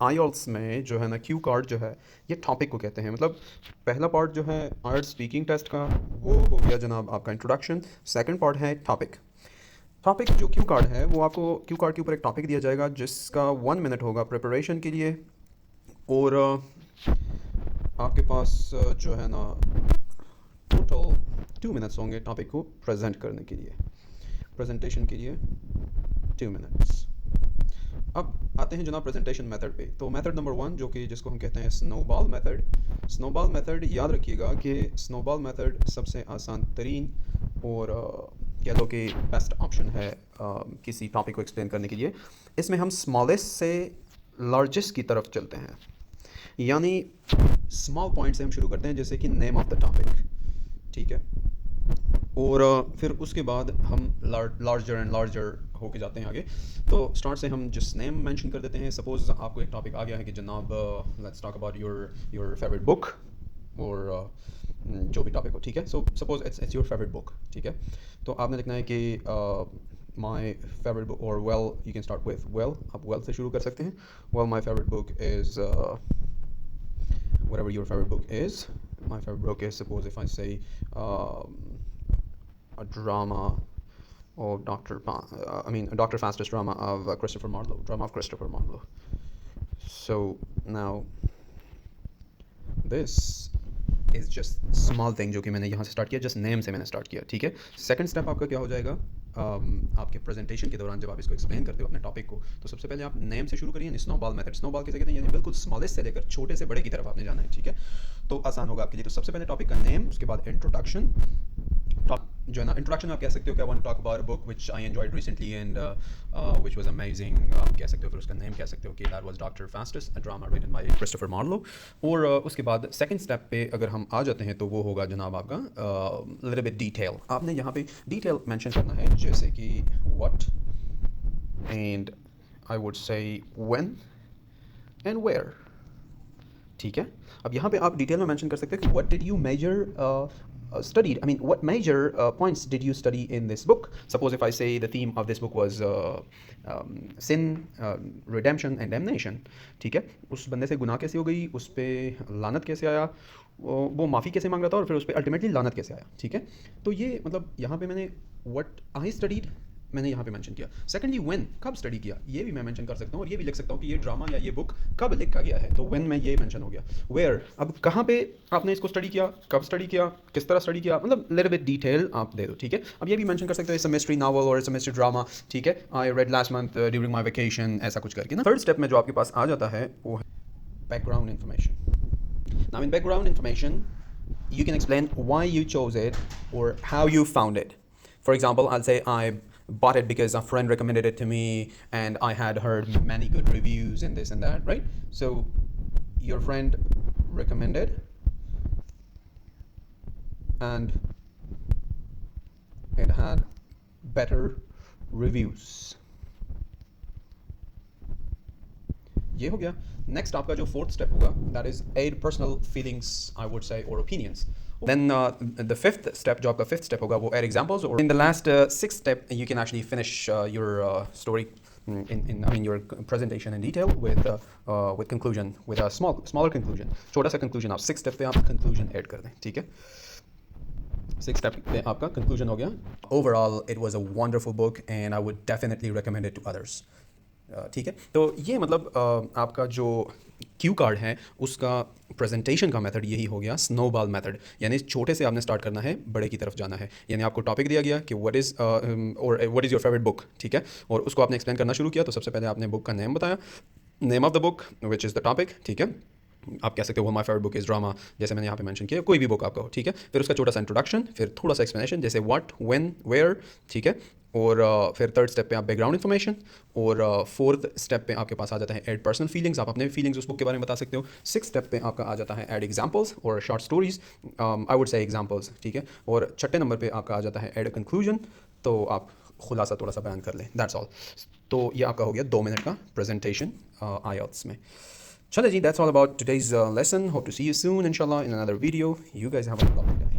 IELTS में जो है ना क्यू कार्ड जो है ये टॉपिक को कहते हैं। मतलब पहला पार्ट जो है आईएलटीएस स्पीकिंग टेस्ट का वो हो गया जनाब आपका इंट्रोडक्शन। सेकंड पार्ट है टॉपिक। टॉपिक जो क्यू कार्ड है वो आपको क्यू कार्ड के ऊपर एक टॉपिक दिया जाएगा जिसका 1 मिनट होगा प्रिपरेशन के लिए, और आपके पास जो है ना टोटल 2 मिनट्स होंगे टॉपिक को प्रेजेंट करने के लिए, प्रेजेंटेशन के लिए 2 मिनट्स। अब आते हैं जनाब प्रेजेंटेशन मेथड पे। तो मेथड नंबर 1 जो कि जिसको हम कहते हैं स्नोबॉल मेथड। स्नोबॉल मेथड याद रखिएगा कि स्नोबॉल मेथड सबसे आसान तरीन और कह लो कि बेस्ट ऑप्शन है किसी टॉपिक को एक्सप्लेन करने के लिए। इसमें हम स्मॉलेस्ट से लार्जेस्ट की तरफ चलते हैं, यानी स्मॉल पॉइंट से हम शुरू करते हैं जैसे कि नेम ऑफ द टॉपिक, ठीक है, और फिर उसके बाद हम लार्जर एंड लार्जर होके जाते हैं आगे। तो स्टार्ट से हम जिस नेम मेंशन कर देते हैं। सपोज आपको एक टॉपिक आ गया है कि जनाब let's talk about your favourite book, और जो भी टॉपिक हो, ठीक है। So suppose it's your favourite book, ठीक है। तो आपने लिखना है कि माई फेवरेट बुक, और well you can start with well, आप वेल से शुरू कर सकते हैं। Well my favourite book is whatever your favorite book is. My favorite book is, suppose if I say a drama of Dr. Faustus drama of Christopher Marlowe, drama of Christopher Marlowe. So now this is just small thing जो कि मैंने यहाँ से start किया, just name से मैंने start किया, ठीक है। सेकंड स्टेप आपका क्या हो जाएगा, आपके प्रेजेंटेशन के दौरान जब आप इसको एक्सप्लेन करते हो अपने टॉपिक को, तो सबसे पहले आप नेम से शुरू करिए। स्नोबॉल मेथड, स्नोबॉल किसे कहते हैं, यानी बिल्कुल स्मॉलेस्ट से लेकर छोटे से बड़े की तरफ आपने जाना है, ठीक है। तो आसान होगा आपके लिए। तो सबसे पहले टॉपिक का नेम, उसके बाद इंट्रोडक्शन। जो है ना इंट्रोडक्शन आप कह सकते हो कि I want to talk about a book which I enjoyed recently and which was amazing, आप कह सकते हो। फिर उसका नेम कह सकते हो कि that was Doctor Faustus, a drama written by Christopher Marlowe. और उसके बाद सेकंड स्टेप पे अगर हम आ जाते हैं तो वो होगा जनाब आपका लिटिल बिट डिटेल। आपने यहाँ पे डिटेल मेंशन करना है, जैसे कि what and I would say when and where, ठीक है। अब यहाँ पे आप डिटेल में मेंशन कर सकते हैं कि what did you major studied, I mean, what major points did you study in this book? Suppose if I say the theme of this book was sin, redemption and damnation, ठीक है। उस बंदे से गुनाह कैसे हो गई, उस पर लानत कैसे आया, वो माफ़ी कैसे मांग रहा था, और फिर उस पर अल्टीमेटली लानत कैसे आया, ठीक है। तो ये मतलब यहाँ पे मैंने what I studied मैंने यहाँ पे मेंशन किया। सेकंडली व्हेन, कब स्टडी किया, ये भी मैं मेंशन कर सकता हूँ, और ये भी लिख सकता हूँ कि ये ड्रामा या ये बुक कब लिखा गया है, तो व्हेन में ये मेंशन हो गया। वेयर, अब कहाँ पे आपने इसको स्टडी किया, कब स्टडी किया, किस तरह स्टडी किया, मतलब लिटिल बिट डिटेल आप दे दो, ठीक है। अब ये भी मेंशन कर सकते हो इट्स अ मिस्ट्री नॉवल और इट्स अ मिस्ट्री ड्रामा, ठीक है, I read last month during my vacation, ऐसा कुछ करके ना। थर्ड स्टेप में जो आपके पास आ जाता है वो है background information. Now in background information you can explain why you chose it or how you found it. For example, I'll say I bought it because a friend recommended it to me and I had heard many good reviews and this and that, right? So your friend recommended and it had better reviews. ये हो गया। Next आपका जो fourth step होगा that is add personal feelings I would say और opinions. Then the fifth step, जो आपका fifth step होगा वो add examples, or in the last sixth step you can actually finish your story your presentation in detail with conclusion, with a smaller conclusion, छोटा सा conclusion। आप sixth step पे आप conclusion add कर दें, ठीक है। Sixth step पे आपका conclusion हो गया। Overall it was a wonderful book and I would definitely recommend it to others, ठीक है। तो ये मतलब आपका जो क्यू कार्ड है उसका प्रेजेंटेशन का मेथड यही हो गया स्नोबॉल मेथड, यानी छोटे से आपने स्टार्ट करना है, बड़े की तरफ जाना है। यानी आपको टॉपिक दिया गया कि what is your favourite book, ठीक है, और उसको आपने एक्सप्लेन करना शुरू किया। तो सबसे पहले आपने बुक का नेम बताया, name of the book which is the topic, ठीक है। आप कह सकते हो my favourite book is drama, जैसे मैंने यहाँ पे मेंशन किया, कोई भी बुक आपका हो, ठीक है। फिर उसका छोटा सा इंट्रोडक्शन, फिर थोड़ा सा एक्सप्लेनेशन जैसे व्हाट, व्हेन, वेयर, ठीक है। और फिर थर्ड स्टेप पे आप बैकग्राउंड इन्फॉर्मेशन, और फोर्थ स्टेप पे आपके पास आ जाता है ऐड पर्सनल फीलिंग्स, आप अपने फीलिंग्स उस बुक के बारे में बता सकते हो। सिक्स स्टेप पे आपका आ जाता है ऐड एग्जांपल्स और शॉर्ट स्टोरीज, आई वुड से एग्जांपल्स, ठीक है। और छठे नंबर पे आपका आ जाता है ऐड अ कंक्लूजन, तो आप खुलासा थोड़ा सा बयान कर लें, दैट्स ऑल। तो ये आपका हो गया 2 मिनट का प्रेजेंटेशन आईएलटीएस में। चलो जी, that's all about today's lesson. Hope to see you soon, inshallah, in another video. You guys have a lovely day.